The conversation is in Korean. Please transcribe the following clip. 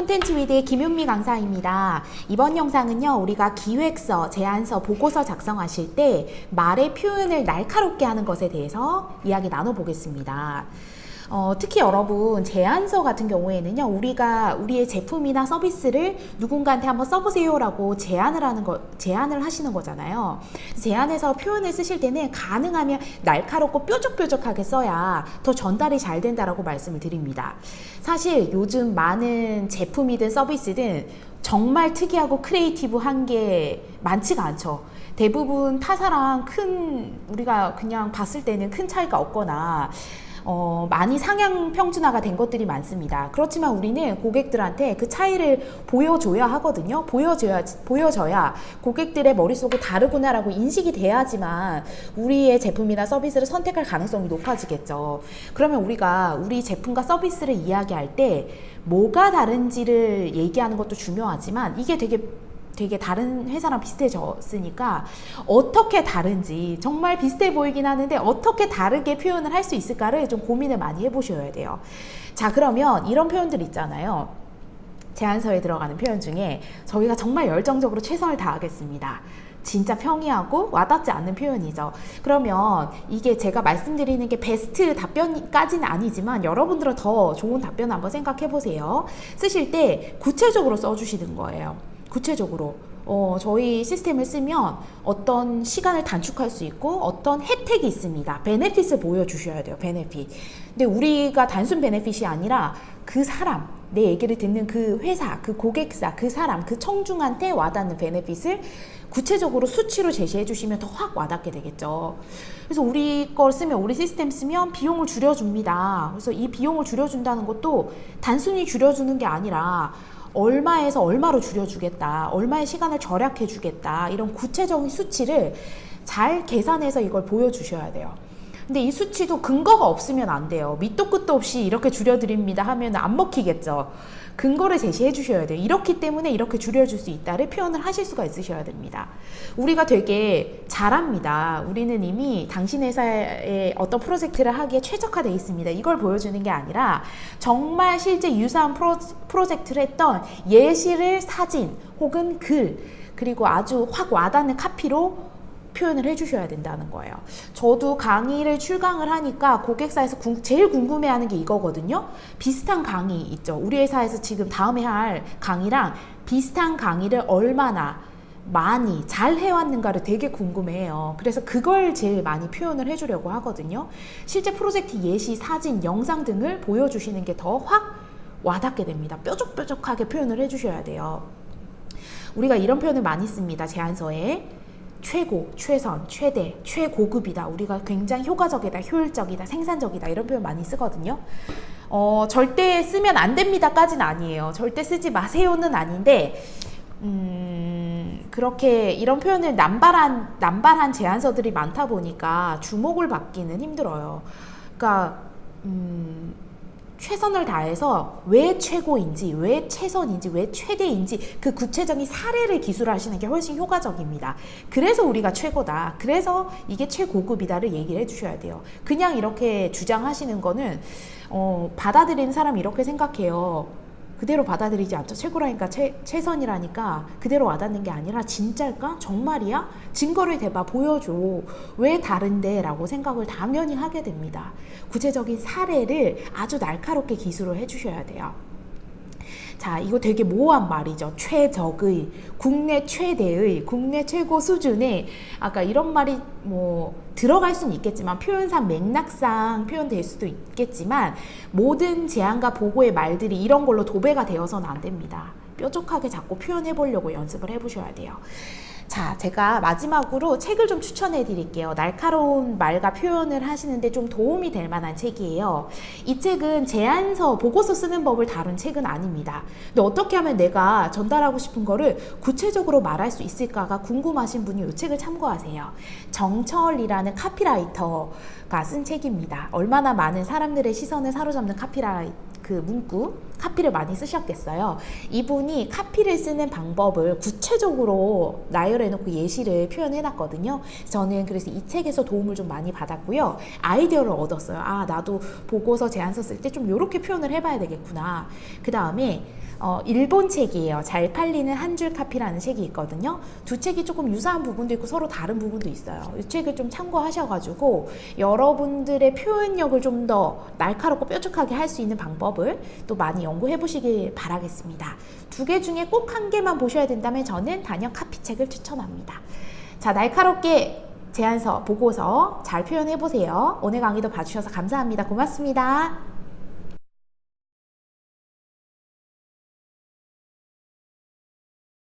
콘텐츠 위드의 김윤미 강사입니다. 이번 영상은요, 우리가 기획서, 제안서, 보고서 작성하실 때 말의 표현을 날카롭게 하는 것에 대해서 이야기 나눠보겠습니다. 특히 여러분 제안서 같은 경우에는요, 우리가 우리의 제품이나 서비스를 누군가한테 한번 써보세요라고 제안을 하시는 거잖아요. 제안에서 표현을 쓰실 때는 가능하면 날카롭고 뾰족뾰족하게 써야 더 전달이 잘 된다라고 말씀을 드립니다. 사실 요즘 많은 제품이든 서비스든 정말 특이하고 크리에이티브한 게 많지가 않죠. 대부분 타사랑 우리가 그냥 봤을 때는 큰 차이가 없거나 많이 상향 평준화가 된 것들이 많습니다. 그렇지만 우리는 고객들한테 그 차이를 보여줘야 하거든요. 보여줘야 고객들의 머릿속에 다르구나라고 인식이 돼야지만 우리의 제품이나 서비스를 선택할 가능성이 높아지겠죠. 그러면 우리가 우리 제품과 서비스를 이야기할 때 뭐가 다른지를 얘기하는 것도 중요하지만 이게 되게 다른 회사랑 비슷해졌으니까 어떻게 다른지, 정말 비슷해 보이긴 하는데 어떻게 다르게 표현을 할 수 있을까를 좀 고민을 많이 해보셔야 돼요. 자, 그러면 이런 표현들 있잖아요. 제안서에 들어가는 표현 중에 저희가 정말 열정적으로 최선을 다하겠습니다. 진짜 평이하고 와닿지 않는 표현이죠. 그러면 이게 제가 말씀드리는 게 베스트 답변까지는 아니지만 여러분들은 더 좋은 답변을 한번 생각해 보세요. 쓰실 때 구체적으로 써주시는 거예요. 구체적으로 저희 시스템을 쓰면 어떤 시간을 단축할 수 있고 어떤 혜택이 있습니다. 베네핏을 보여주셔야 돼요. 베네핏. 근데 우리가 단순 베네핏이 아니라 그 사람, 내 얘기를 듣는 그 회사, 그 고객사, 그 사람, 그 청중한테 와닿는 베네핏을 구체적으로 수치로 제시해 주시면 더 확 와닿게 되겠죠. 그래서 우리 걸 쓰면, 우리 시스템 쓰면 비용을 줄여줍니다. 그래서 이 비용을 줄여준다는 것도 단순히 줄여주는 게 아니라 얼마에서 얼마로 줄여주겠다, 얼마의 시간을 절약해 주겠다, 이런 구체적인 수치를 잘 계산해서 이걸 보여주셔야 돼요. 근데 이 수치도 근거가 없으면 안 돼요. 밑도 끝도 없이 이렇게 줄여드립니다 하면 안 먹히겠죠. 근거를 제시해 주셔야 돼요. 이렇기 때문에 이렇게 줄여줄 수 있다를 표현을 하실 수가 있으셔야 됩니다. 우리가 되게 잘합니다. 우리는 이미 당신 회사의 어떤 프로젝트를 하기에 최적화되어 있습니다. 이걸 보여주는 게 아니라 정말 실제 유사한 프로젝트를 했던 예시를 사진 혹은 글, 그리고 아주 확 와닿는 카피로 표현을 해주셔야 된다는 거예요. 저도 강의를 출강을 하니까 고객사에서 제일 궁금해하는 게 이거거든요. 비슷한 강의 있죠. 우리 회사에서 지금 다음에 할 강의랑 비슷한 강의를 얼마나 많이 잘 해왔는가를 되게 궁금해해요. 그래서 그걸 제일 많이 표현을 해주려고 하거든요. 실제 프로젝트 예시, 사진, 영상 등을 보여주시는 게 더 확 와닿게 됩니다. 뾰족뾰족하게 표현을 해주셔야 돼요. 우리가 이런 표현을 많이 씁니다. 제안서에. 최고, 최선, 최대, 최고급이다. 우리가 굉장히 효과적이다, 효율적이다, 생산적이다, 이런 표현 많이 쓰거든요. 절대 쓰면 안 됩니다까지는 아니에요. 절대 쓰지 마세요는 아닌데 그렇게 이런 표현을 남발한 제안서들이 많다 보니까 주목을 받기는 힘들어요. 그러니까 최선을 다해서 왜 최고인지, 왜 최선인지, 왜 최대인지 그 구체적인 사례를 기술하시는 게 훨씬 효과적입니다. 그래서 우리가 최고다, 그래서 이게 최고급이다를 얘기를 해주셔야 돼요. 그냥 이렇게 주장하시는 거는 받아들이는 사람이 이렇게 생각해요. 그대로 받아들이지 않죠. 최고라니까 최선이라니까 그대로 와닿는 게 아니라 진짜일까? 정말이야? 증거를 대봐, 보여줘. 왜 다른데? 라고 생각을 당연히 하게 됩니다. 구체적인 사례를 아주 날카롭게 기술을 해주셔야 돼요. 자, 이거 되게 모호한 말이죠. 최적의, 국내 최대의, 국내 최고 수준의, 아까 이런 말이 뭐 들어갈 수는 있겠지만 표현상 맥락상 표현될 수도 있겠지만 모든 제안과 보고의 말들이 이런 걸로 도배가 되어서는 안 됩니다. 뾰족하게 자꾸 표현해 보려고 연습을 해보셔야 돼요. 자, 제가 마지막으로 책을 좀 추천해 드릴게요. 날카로운 말과 표현을 하시는데 좀 도움이 될 만한 책이에요. 이 책은 제안서, 보고서 쓰는 법을 다룬 책은 아닙니다. 근데 어떻게 하면 내가 전달하고 싶은 거를 구체적으로 말할 수 있을까가 궁금하신 분이 이 책을 참고하세요. 정철이라는 카피라이터가 쓴 책입니다. 얼마나 많은 사람들의 시선을 사로잡는 그 문구 카피를 많이 쓰셨겠어요. 이분이 카피를 쓰는 방법을 구체적으로 나열해놓고 예시를 표현해놨거든요. 저는 그래서 이 책에서 도움을 좀 많이 받았고요. 아이디어를 얻었어요. 아, 나도 보고서 제안서 쓸 때 좀 이렇게 표현을 해봐야 되겠구나. 그 다음에 일본 책이에요. 잘 팔리는 한 줄 카피라는 책이 있거든요. 두 책이 조금 유사한 부분도 있고 서로 다른 부분도 있어요. 이 책을 좀 참고하셔가지고 여러분들의 표현력을 좀 더 날카롭고 뾰족하게 할 수 있는 방법을 또 많이 연구해 보시길 바라겠습니다. 두 개 중에 꼭 한 개만 보셔야 된다면 저는 단역 카피 책을 추천합니다. 자, 날카롭게 제안서, 보고서 잘 표현해 보세요. 오늘 강의도 봐주셔서 감사합니다. 고맙습니다.